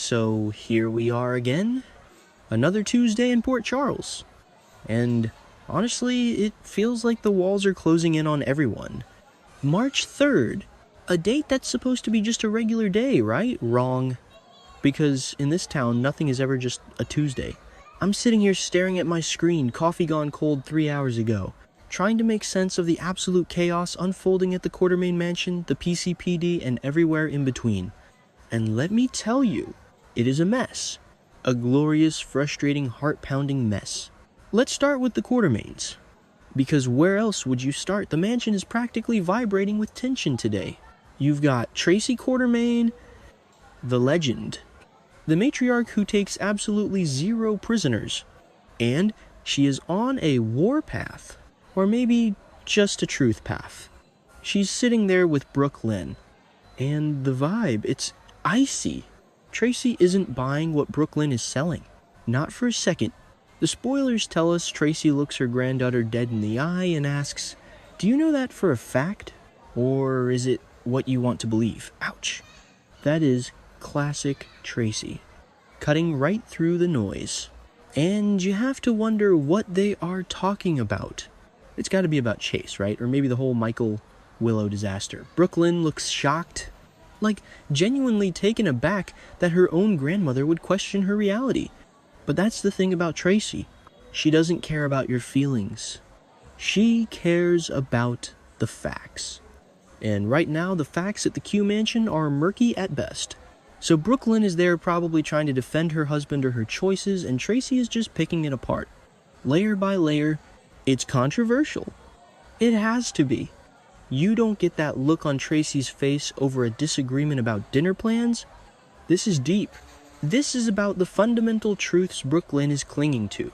So here we are again, another Tuesday in Port Charles. And honestly, it feels like the walls are closing in on everyone. March 3rd, a date that's supposed to be just a regular day, right? Wrong. Because in this town, nothing is ever just a Tuesday. I'm sitting here staring at my screen, coffee gone cold 3 hours ago, trying to make sense of the absolute chaos unfolding at the Quartermain Mansion, the PCPD, and everywhere in between. And let me tell you, it is a mess. A glorious, frustrating, heart-pounding mess. Let's start with the Quartermains. Because where else would you start? The mansion is practically vibrating with tension today. You've got Tracy Quartermain, the legend, the matriarch who takes absolutely zero prisoners, and she is on a war path, or maybe just a truth path. She's sitting there with Brook Lynn, and the vibe, it's icy. Tracy isn't buying what Brook Lynn is selling, not for a second. The spoilers tell us Tracy looks her granddaughter dead in the eye and asks, "Do you know that for a fact? Or is it what you want to believe?" Ouch. That is classic Tracy, cutting right through the noise. And you have to wonder what they are talking about. It's got to be about Chase, right? Or maybe the whole Willow disaster. Brook Lynn looks shocked, like genuinely taken aback that her own grandmother would question her reality. But that's the thing about Tracy. She doesn't care about your feelings. She cares about the facts. And right now, the facts at the Q Mansion are murky at best. So Brook Lynn is there probably trying to defend her husband or her choices, and Tracy is just picking it apart. Layer by layer, it's controversial. It has to be. You don't get that look on Tracy's face over a disagreement about dinner plans. This is deep. This is about the fundamental truths Brook Lynn is clinging to.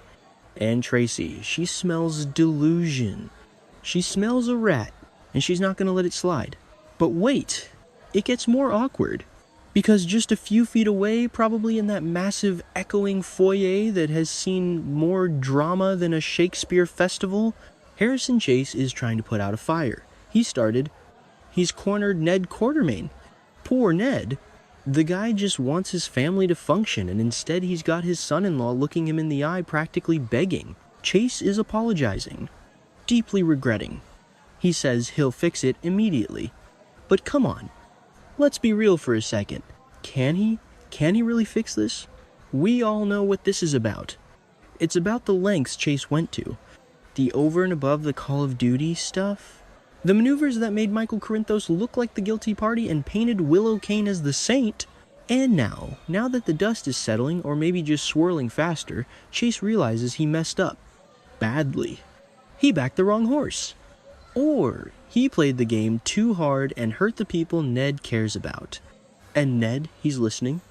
And Tracy, she smells delusion. She smells a rat, and she's not going to let it slide. But wait, it gets more awkward. Because just a few feet away, probably in that massive echoing foyer that has seen more drama than a Shakespeare festival, Harrison Chase is trying to put out a fire. He's cornered Ned Quartermain. Poor Ned. The guy just wants his family to function, and instead he's got his son-in-law looking him in the eye, practically begging. Chase is apologizing, deeply regretting. He says he'll fix it immediately. But come on. Let's be real for a second. Can he? Can he really fix this? We all know what this is about. It's about the lengths Chase went to. The over and above the Call of Duty stuff. The maneuvers that made Michael Corinthos look like the guilty party and painted Willow Kane as the saint. And now that the dust is settling, or maybe just swirling faster, Chase realizes he messed up. Badly. He backed the wrong horse. Or he played the game too hard and hurt the people Ned cares about. And Ned, he's listening.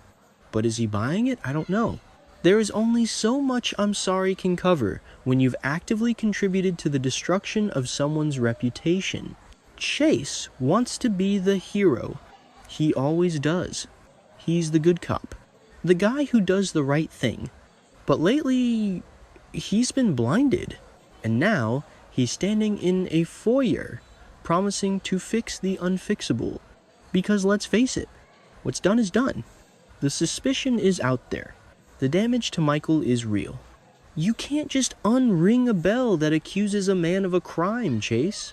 But is he buying it? I don't know. There is only so much I'm sorry can cover when you've actively contributed to the destruction of someone's reputation. Chase wants to be the hero. He always does. He's the good cop. The guy who does the right thing. But lately, he's been blinded. And now, he's standing in a foyer, promising to fix the unfixable. Because let's face it, what's done is done. The suspicion is out there. The damage to Michael is real. You can't just unring a bell that accuses a man of a crime, Chase.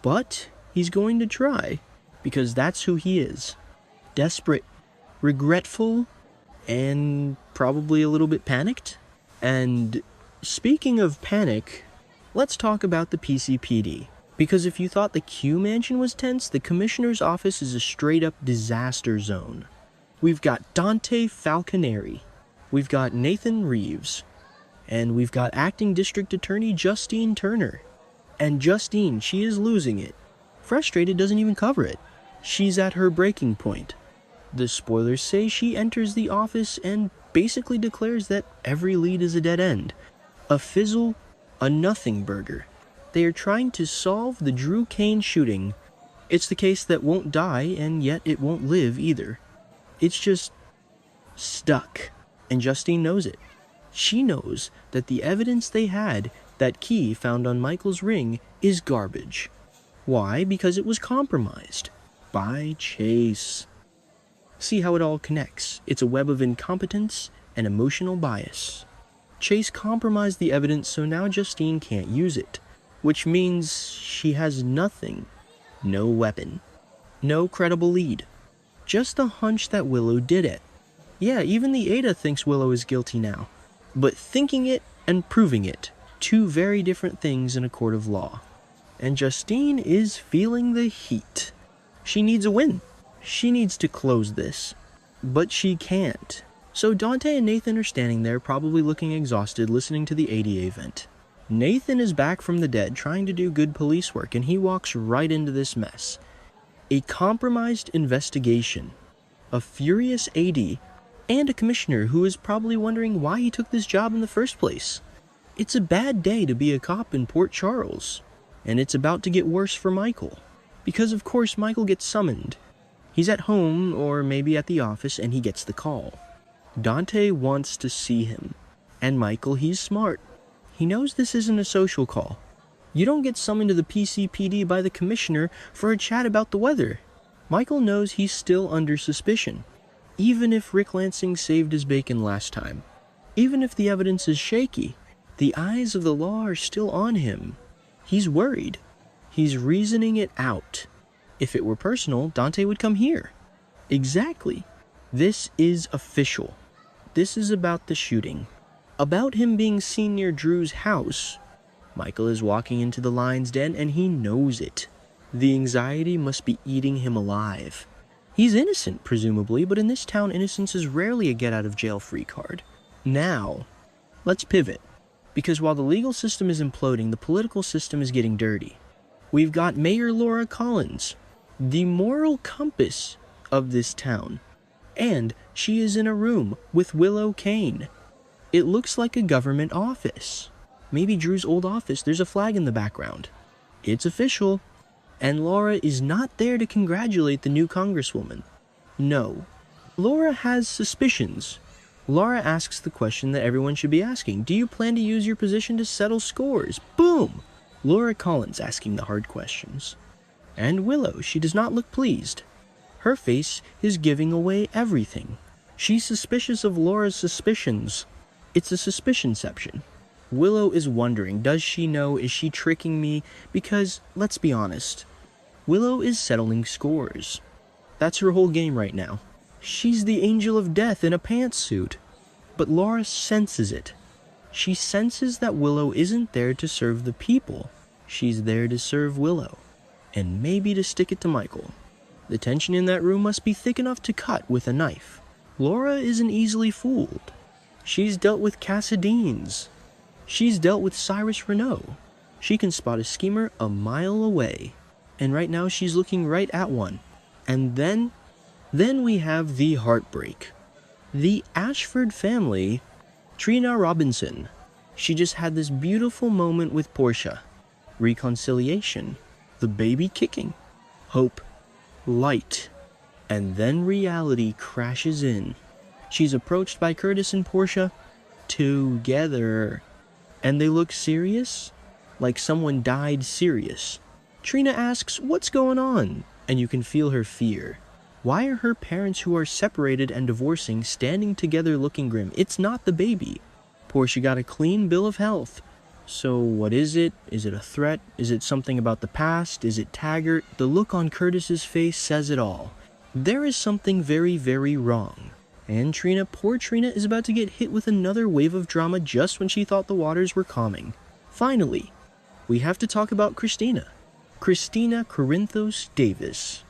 But he's going to try, because that's who he is. Desperate, regretful, and probably a little bit panicked. And speaking of panic, let's talk about the PCPD. Because if you thought the Q Mansion was tense, the Commissioner's office is a straight-up disaster zone. We've got Dante Falconeri. We've got Nathan Reeves. And we've got Acting District Attorney Justine Turner. And Justine, she is losing it. Frustrated doesn't even cover it. She's at her breaking point. The spoilers say she enters the office and basically declares that every lead is a dead end. A fizzle, a nothing burger. They are trying to solve the Drew Kane shooting. It's the case that won't die, and yet it won't live either. It's just stuck, and Justine knows it. She knows that the evidence they had, that key found on Michael's ring, is garbage. Why? Because it was compromised by Chase. See how it all connects. It's a web of incompetence and emotional bias. Chase compromised the evidence, so now Justine can't use it, which means she has nothing. No weapon. No credible lead. Just a hunch that Willow did it. Yeah, even the Ada thinks Willow is guilty now. But thinking it and proving it, two very different things in a court of law. And Justine is feeling the heat. She needs a win. She needs to close this. But she can't. So Dante and Nathan are standing there, probably looking exhausted, listening to the ADA vent. Nathan is back from the dead, trying to do good police work, and he walks right into this mess. A compromised investigation, a furious AD, and a commissioner who is probably wondering why he took this job in the first place. It's a bad day to be a cop in Port Charles, and it's about to get worse for Michael. Because of course Michael gets summoned. He's at home, or maybe at the office, and he gets the call. Dante wants to see him. And Michael, he's smart. He knows this isn't a social call. You don't get summoned to the PCPD by the commissioner for a chat about the weather. Michael knows he's still under suspicion. Even if Rick Lansing saved his bacon last time. Even if the evidence is shaky, the eyes of the law are still on him. He's worried. He's reasoning it out. If it were personal, Dante would come here. Exactly. This is official. This is about the shooting. About him being seen near Drew's house. Michael is walking into the lion's den and he knows it. The anxiety must be eating him alive. He's innocent, presumably, but in this town, innocence is rarely a get-out-of-jail-free card. Now, let's pivot. Because while the legal system is imploding, the political system is getting dirty. We've got Mayor Laura Collins, the moral compass of this town. And she is in a room with Willow Kane. It looks like a government office. Maybe Drew's old office. There's a flag in the background. It's official. And Laura is not there to congratulate the new congresswoman. No. Laura has suspicions. Laura asks the question that everyone should be asking. Do you plan to use your position to settle scores? Boom! Laura Collins asking the hard questions. And Willow, she does not look pleased. Her face is giving away everything. She's suspicious of Laura's suspicions. It's a suspicionception. Willow is wondering, does she know, is she tricking me? Because, let's be honest, Willow is settling scores. That's her whole game right now. She's the angel of death in a pantsuit. But Laura senses it. She senses that Willow isn't there to serve the people. She's there to serve Willow. And maybe to stick it to Michael. The tension in that room must be thick enough to cut with a knife. Laura isn't easily fooled. She's dealt with Cassadines. She's dealt with Cyrus Renault. She can spot a schemer a mile away. And right now she's looking right at one. And then we have the heartbreak. The Ashford family, Trina Robinson. She just had this beautiful moment with Portia. Reconciliation. The baby kicking. Hope. Light. And then reality crashes in. She's approached by Curtis and Portia together. And they look serious? Like someone died serious. Trina asks, what's going on? And you can feel her fear. Why are her parents who are separated and divorcing standing together looking grim? It's not the baby. Portia got a clean bill of health. So what is it? Is it a threat? Is it something about the past? Is it Taggart? The look on Curtis's face says it all. There is something very, very wrong. And Trina, poor Trina, is about to get hit with another wave of drama just when she thought the waters were calming. Finally, we have to talk about Christina. Christina Corinthos Davis.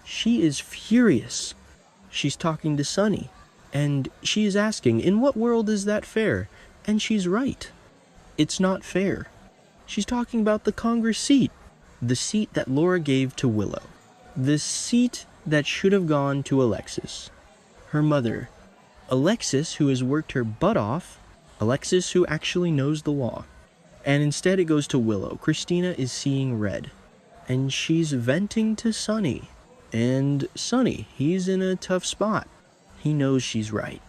She is furious. She's talking to Sonny. And she is asking, in what world is that fair? And she's right. It's not fair. She's talking about the Congress seat. The seat that Laura gave to Willow. The seat that should have gone to Alexis. Her mother. Alexis, who has worked her butt off. Alexis, who actually knows the law. And instead it goes to Willow. Christina is seeing red. And she's venting to Sonny. And Sonny, he's in a tough spot. He knows she's right.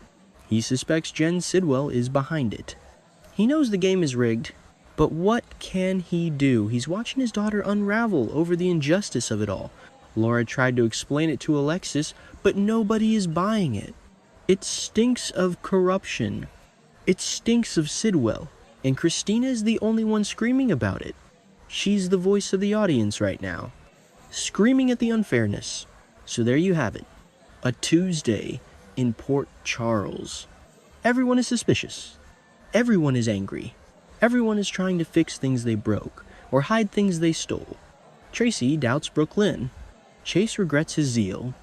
He suspects Jen Sidwell is behind it. He knows the game is rigged, but what can he do? He's watching his daughter unravel over the injustice of it all. Laura tried to explain it to Alexis, but nobody is buying it. It stinks of corruption. It stinks of Sidwell, and Christina is the only one screaming about it. She's the voice of the audience right now, screaming at the unfairness. So there you have it. A Tuesday in Port Charles. Everyone is suspicious. Everyone is angry. Everyone is trying to fix things they broke or hide things they stole. Tracy doubts Brook Lynn. Chase regrets his zeal.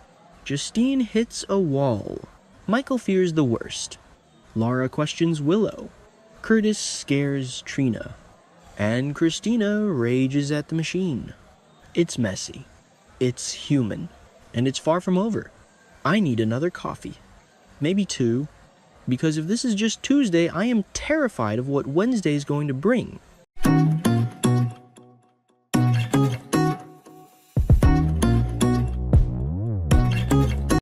Justine hits a wall. Michael fears the worst. Laura questions Willow. Curtis scares Trina. And Christina rages at the machine. It's messy. It's human. And it's far from over. I need another coffee. Maybe two. Because if this is just Tuesday, I am terrified of what Wednesday is going to bring.